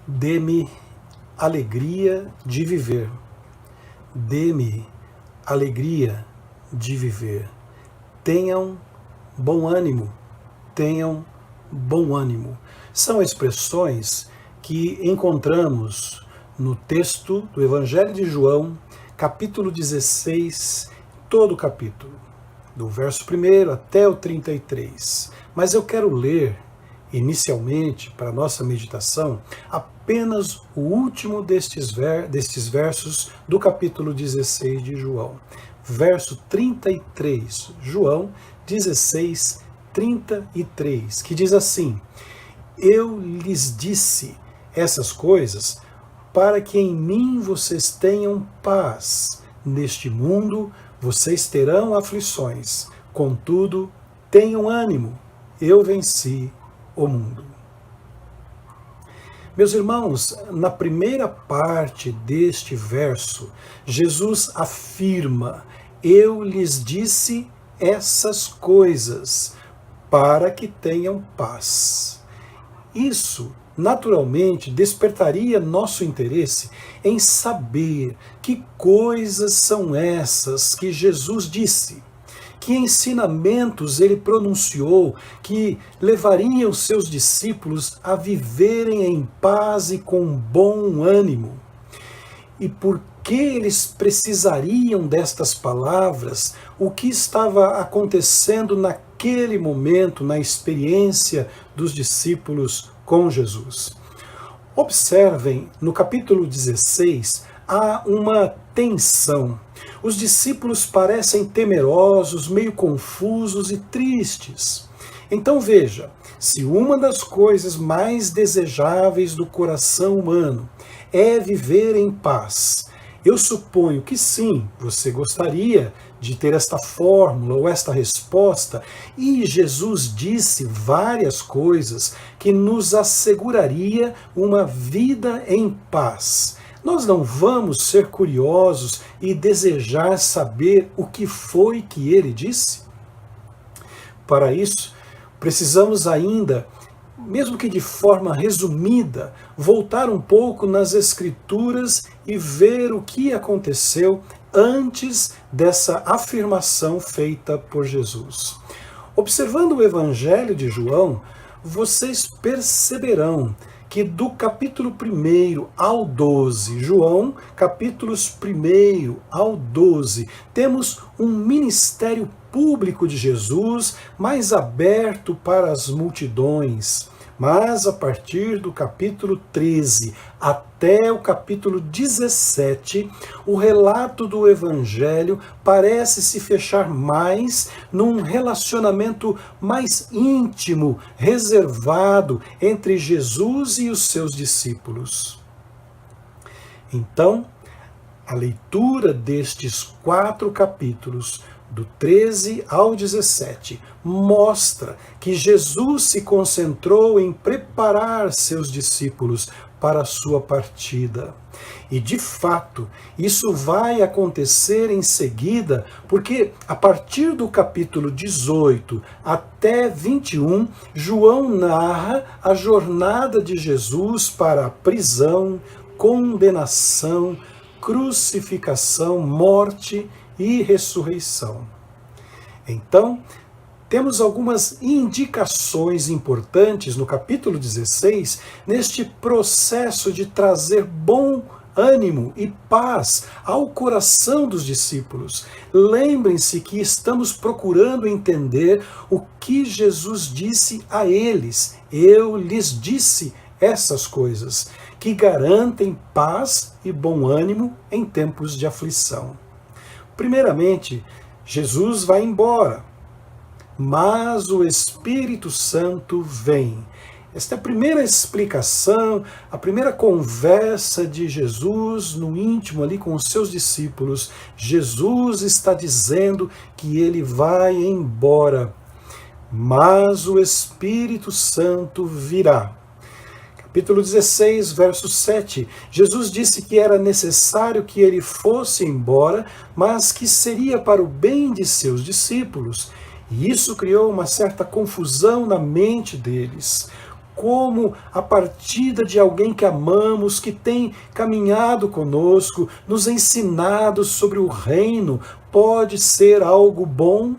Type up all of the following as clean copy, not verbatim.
Dê-me alegria de viver. Dê-me alegria de viver. Tenham bom ânimo. Tenham bom ânimo. São expressões que encontramos no texto do Evangelho de João, capítulo 16, todo o capítulo, do verso 1 até o 33. Mas eu quero ler, inicialmente, para a nossa meditação, apenas o último destes versos do capítulo 16 de João. Verso 33, João 16, 33, que diz assim: Eu lhes disse essas coisas para que em mim vocês tenham paz. Neste mundo vocês terão aflições, contudo, tenham ânimo, eu venci o mundo. Meus irmãos, na primeira parte deste verso, Jesus afirma: Eu lhes disse essas coisas para que tenham paz. Isso, naturalmente, despertaria nosso interesse em saber que coisas são essas que Jesus disse, que ensinamentos ele pronunciou que levariam seus discípulos a viverem em paz e com bom ânimo. E por que eles precisariam destas palavras? O que estava acontecendo naquele momento, na experiência dos discípulos com Jesus? Observem, no capítulo 16, há uma tensão. Os discípulos parecem temerosos, meio confusos e tristes. Então veja, se uma das coisas mais desejáveis do coração humano é viver em paz, eu suponho que sim, você gostaria de ter esta fórmula ou esta resposta, e Jesus disse várias coisas que nos asseguraria uma vida em paz. Nós não vamos ser curiosos e desejar saber o que foi que ele disse? Para isso, precisamos ainda, mesmo que de forma resumida, voltar um pouco nas Escrituras e ver o que aconteceu antes dessa afirmação feita por Jesus. Observando o Evangelho de João, vocês perceberão que do capítulo 1 ao 12, João, capítulos 1 ao 12, temos um ministério público de Jesus mais aberto para as multidões. Mas a partir do capítulo 13 até o capítulo 17, o relato do Evangelho parece se fechar mais num relacionamento mais íntimo, reservado entre Jesus e os seus discípulos. Então, a leitura destes 4 capítulos, do 13 ao 17, mostra que Jesus se concentrou em preparar seus discípulos para a sua partida. E, de fato, isso vai acontecer em seguida, porque a partir do capítulo 18 até 21, João narra a jornada de Jesus para a prisão, condenação, crucificação, morte e ressurreição. Então, temos algumas indicações importantes no capítulo 16, neste processo de trazer bom ânimo e paz ao coração dos discípulos. Lembrem-se que estamos procurando entender o que Jesus disse a eles. Eu lhes disse essas coisas, que garantem paz e bom ânimo em tempos de aflição. Primeiramente, Jesus vai embora, mas o Espírito Santo vem. Esta é a primeira explicação, a primeira conversa de Jesus no íntimo ali com os seus discípulos. Jesus está dizendo que ele vai embora, mas o Espírito Santo virá. Capítulo 16, verso 7, Jesus disse que era necessário que ele fosse embora, mas que seria para o bem de seus discípulos. E isso criou uma certa confusão na mente deles. como a partida de alguém que amamos, que tem caminhado conosco, nos ensinado sobre o reino, pode ser algo bom?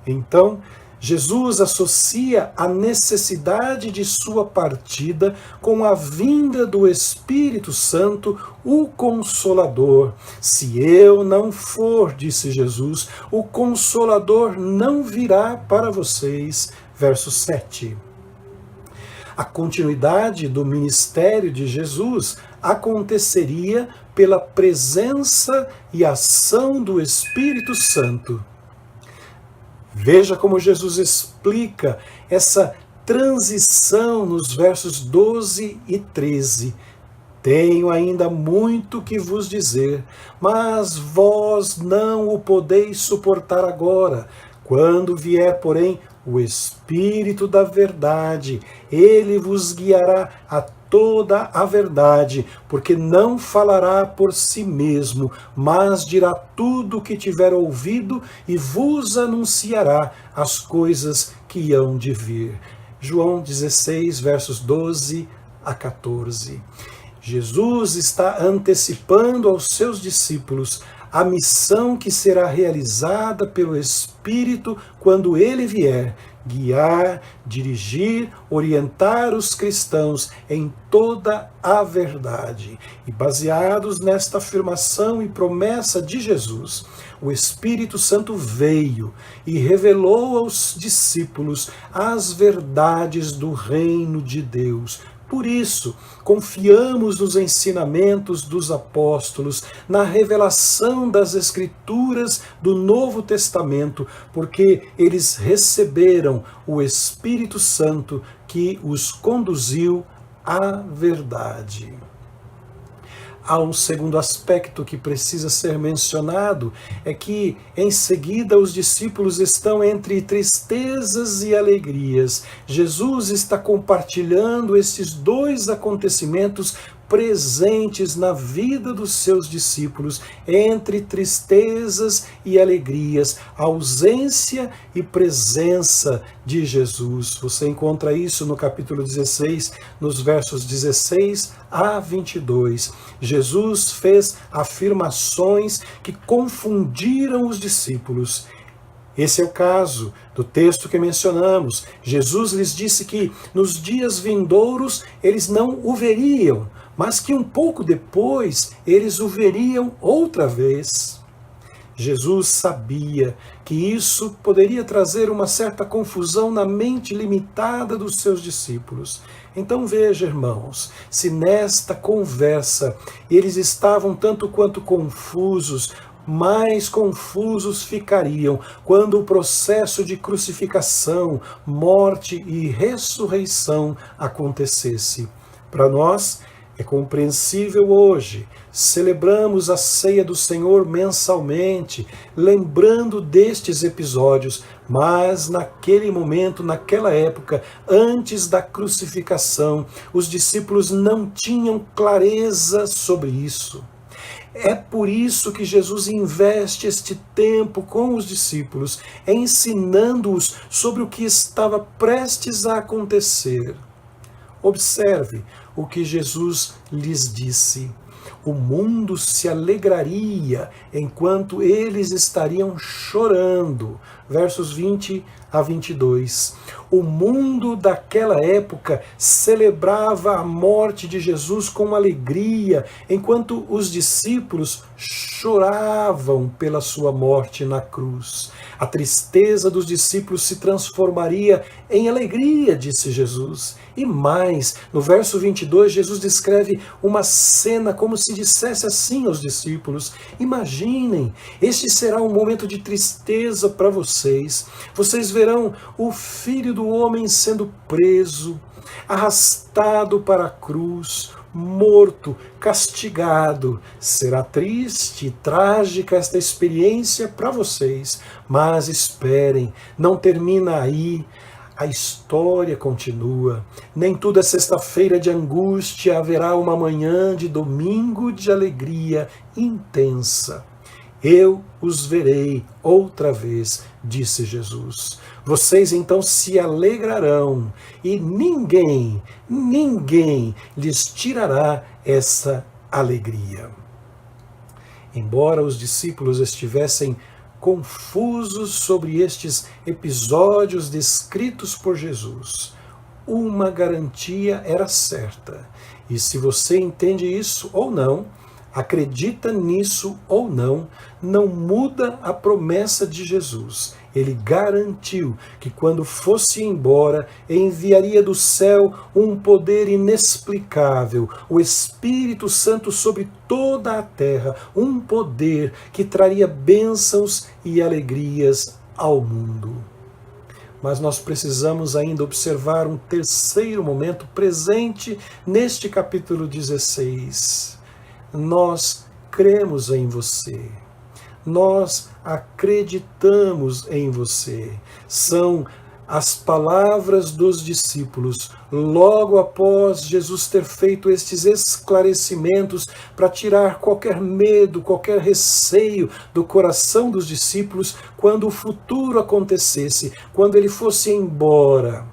Então, Jesus associa a necessidade de sua partida com a vinda do Espírito Santo, o Consolador. Se eu não for, disse Jesus, o Consolador não virá para vocês. Verso 7. A continuidade do ministério de Jesus aconteceria pela presença e ação do Espírito Santo. Veja como Jesus explica essa transição nos versos 12 e 13. Tenho ainda muito que vos dizer, mas vós não o podeis suportar agora. Quando vier, porém, o Espírito da verdade, ele vos guiará a toda a verdade, porque não falará por si mesmo, mas dirá tudo o que tiver ouvido e vos anunciará as coisas que hão de vir. João 16, versos 12 a 14. Jesus está antecipando aos seus discípulos a missão que será realizada pelo Espírito quando ele vier, guiar, dirigir, orientar os cristãos em toda a verdade. E baseados nesta afirmação e promessa de Jesus, o Espírito Santo veio e revelou aos discípulos as verdades do reino de Deus. Por isso, confiamos nos ensinamentos dos apóstolos, na revelação das Escrituras do Novo Testamento, porque eles receberam o Espírito Santo que os conduziu à verdade. Há um segundo aspecto que precisa ser mencionado, é que em seguida os discípulos estão entre tristezas e alegrias. Jesus está compartilhando esses dois acontecimentos presentes na vida dos seus discípulos, entre tristezas e alegrias, ausência e presença de Jesus. Você encontra isso no capítulo 16, nos versos 16 a 22. Jesus fez afirmações que confundiram os discípulos. Esse é o caso do texto que mencionamos. Jesus lhes disse que nos dias vindouros eles não o veriam, mas que um pouco depois eles o veriam outra vez. Jesus sabia que isso poderia trazer uma certa confusão na mente limitada dos seus discípulos. Então veja, irmãos, se nesta conversa eles estavam tanto quanto confusos, mais confusos ficariam quando o processo de crucificação, morte e ressurreição acontecesse. Para nós, é compreensível hoje, celebramos a ceia do Senhor mensalmente, lembrando destes episódios, mas naquele momento, naquela época, antes da crucificação, os discípulos não tinham clareza sobre isso. É por isso que Jesus investe este tempo com os discípulos, ensinando-os sobre o que estava prestes a acontecer. Observe o que Jesus lhes disse. O mundo se alegraria enquanto eles estariam chorando. Versos 20 a 22. O mundo daquela época celebrava a morte de Jesus com alegria, enquanto os discípulos choravam pela sua morte na cruz. A tristeza dos discípulos se transformaria em alegria, disse Jesus. E mais, no verso 22, Jesus descreve uma cena como se dissesse assim aos discípulos: imaginem, este será um momento de tristeza para vocês. Vocês verão o Filho do Homem sendo preso, arrastado para a cruz, morto, castigado. Será triste e trágica esta experiência para vocês, mas esperem, não termina aí. A história continua. Nem tudo é sexta-feira de angústia, haverá uma manhã de domingo de alegria intensa. Eu os verei outra vez, disse Jesus. Vocês então se alegrarão e ninguém lhes tirará essa alegria. Embora os discípulos estivessem confusos sobre estes episódios descritos por Jesus, uma garantia era certa. E se você entende isso ou não, acredita nisso ou não, não muda a promessa de Jesus. Ele garantiu que quando fosse embora, enviaria do céu um poder inexplicável, o Espírito Santo sobre toda a terra, um poder que traria bênçãos e alegrias ao mundo. Mas nós precisamos ainda observar um terceiro momento presente neste capítulo 16. Nós cremos em você. Nós acreditamos em você. São as palavras dos discípulos, logo após Jesus ter feito estes esclarecimentos para tirar qualquer medo, qualquer receio do coração dos discípulos quando o futuro acontecesse, quando ele fosse embora.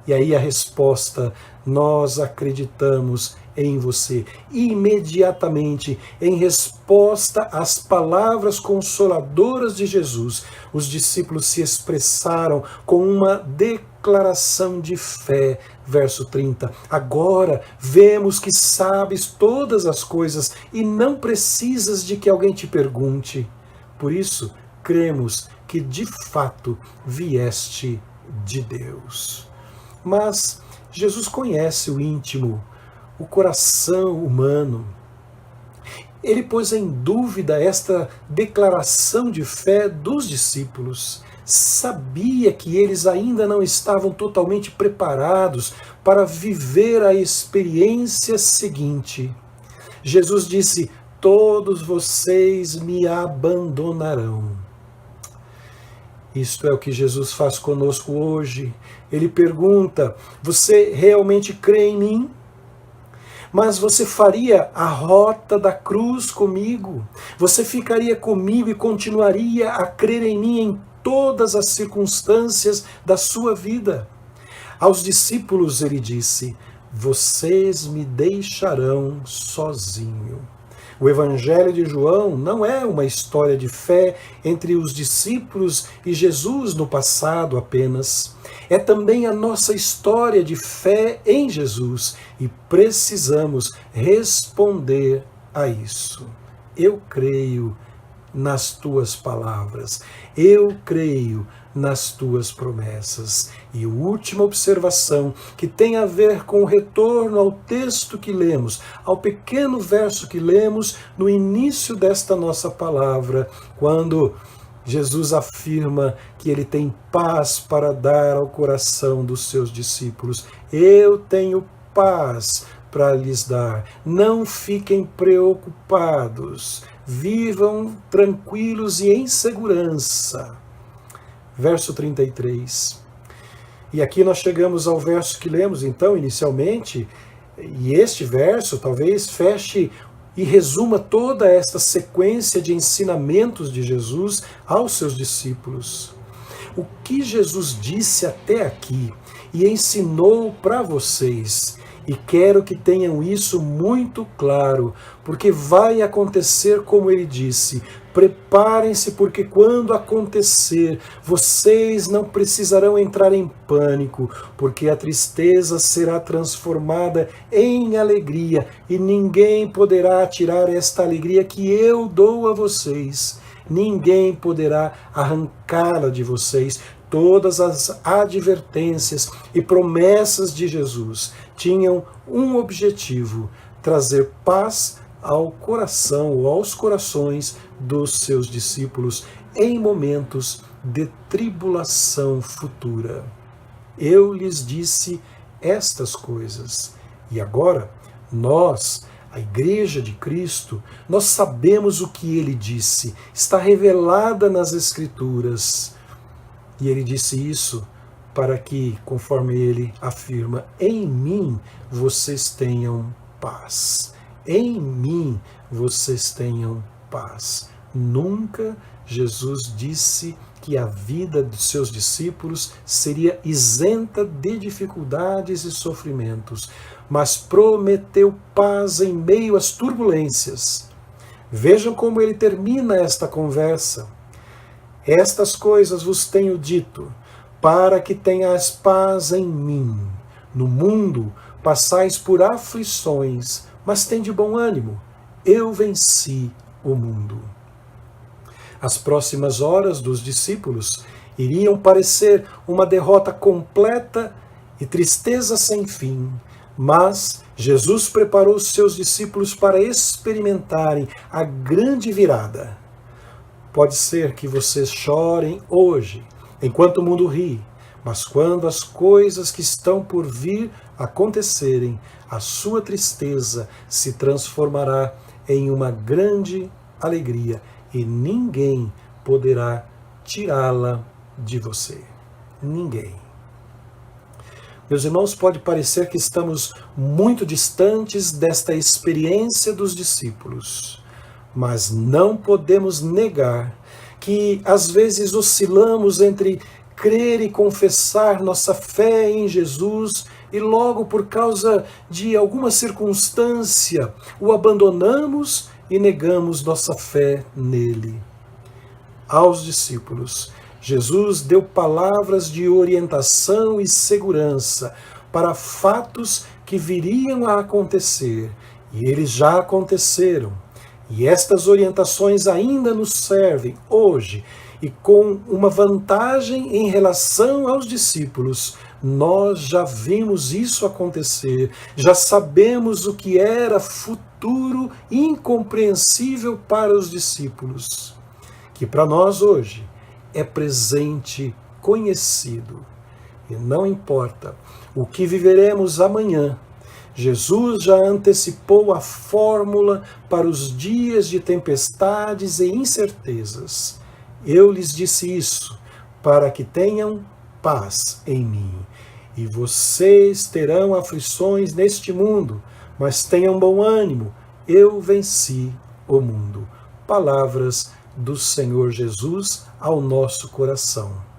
E aí a resposta: nós acreditamos em você. Imediatamente, em resposta às palavras consoladoras de Jesus, os discípulos se expressaram com uma declaração de fé. Verso 30. Agora vemos que sabes todas as coisas e não precisas de que alguém te pergunte. Por isso, cremos que de fato vieste de Deus. Mas Jesus conhece o íntimo, o coração humano. Ele pôs em dúvida esta declaração de fé dos discípulos. Sabia que eles ainda não estavam totalmente preparados para viver a experiência seguinte. Jesus disse: todos vocês me abandonarão. Isto é o que Jesus faz conosco hoje. Ele pergunta: você realmente crê em mim? Mas você faria a rota da cruz comigo? Você ficaria comigo e continuaria a crer em mim em todas as circunstâncias da sua vida? Aos discípulos ele disse: vocês me deixarão sozinho. O Evangelho de João não é uma história de fé entre os discípulos e Jesus no passado apenas. É também a nossa história de fé em Jesus e precisamos responder a isso. Eu creio nas tuas palavras. Eu creio nas tuas promessas. E última observação, que tem a ver com o retorno ao texto que lemos, ao pequeno verso que lemos no início desta nossa palavra, quando Jesus afirma que ele tem paz para dar ao coração dos seus discípulos. Eu tenho paz para lhes dar. Não fiquem preocupados. Vivam tranquilos e em segurança. Verso 33. E aqui nós chegamos ao verso que lemos então inicialmente, e este verso talvez feche e resuma toda esta sequência de ensinamentos de Jesus aos seus discípulos. O que Jesus disse até aqui e ensinou para vocês, e quero que tenham isso muito claro, porque vai acontecer como ele disse. Preparem-se, porque quando acontecer, vocês não precisarão entrar em pânico, porque a tristeza será transformada em alegria, e ninguém poderá tirar esta alegria que eu dou a vocês. Ninguém poderá arrancá-la de vocês. Todas as advertências e promessas de Jesus tinham um objetivo: trazer paz ao coração ou aos corações dos seus discípulos em momentos de tribulação futura. Eu lhes disse estas coisas. E agora, nós, a Igreja de Cristo, nós sabemos o que ele disse. Está revelada nas Escrituras. E ele disse isso para que, conforme ele afirma, em mim vocês tenham paz. Em mim vocês tenham paz. Nunca Jesus disse que a vida dos seus discípulos seria isenta de dificuldades e sofrimentos, mas prometeu paz em meio às turbulências. Vejam como ele termina esta conversa. Estas coisas vos tenho dito, para que tenhais paz em mim. No mundo passais por aflições, mas tende bom ânimo. Eu venci o mundo. As próximas horas dos discípulos iriam parecer uma derrota completa e tristeza sem fim, mas Jesus preparou os seus discípulos para experimentarem a grande virada. Pode ser que vocês chorem hoje, enquanto o mundo ri, mas quando as coisas que estão por vir acontecerem, a sua tristeza se transformará em uma grande alegria e ninguém poderá tirá-la de você. Ninguém. Meus irmãos, pode parecer que estamos muito distantes desta experiência dos discípulos, mas não podemos negar que às vezes oscilamos entre crer e confessar nossa fé em Jesus e logo por causa de alguma circunstância o abandonamos e negamos nossa fé nele. Aos discípulos, Jesus deu palavras de orientação e segurança para fatos que viriam a acontecer, e eles já aconteceram. E estas orientações ainda nos servem hoje, e com uma vantagem em relação aos discípulos. Nós já vimos isso acontecer, já sabemos o que era futuro incompreensível para os discípulos, que para nós hoje é presente conhecido. E não importa o que viveremos amanhã, Jesus já antecipou a fórmula para os dias de tempestades e incertezas. Eu lhes disse isso para que tenham paz em mim. E vocês terão aflições neste mundo, mas tenham bom ânimo. Eu venci o mundo. Palavras do Senhor Jesus ao nosso coração.